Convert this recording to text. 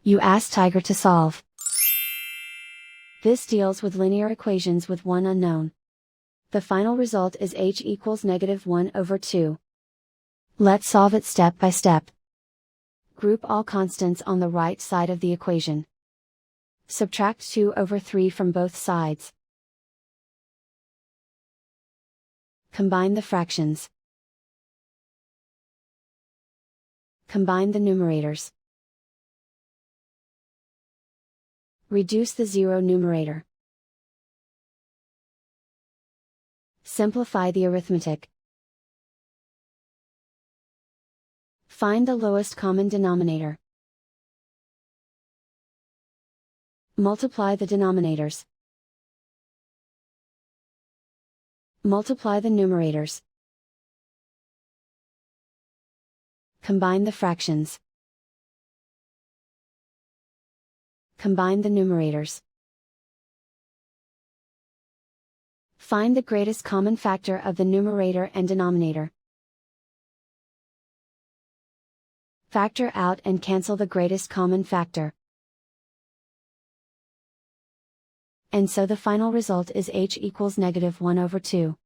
You ask Tiger to solve. This deals with linear equations with one unknown. The final result is h equals -1/2. Let's solve it step by step. Group all constants on the right side of the equation. Subtract 2/3 from both sides. Combine the fractions. Combine the numerators. Reduce the zero numerator. Simplify the arithmetic. Find the lowest common denominator. Multiply the denominators. Multiply the numerators. Combine the fractions. Combine the numerators. Find the greatest common factor of the numerator and denominator. Factor out and cancel the greatest common factor. And so the final result is h equals -1/2.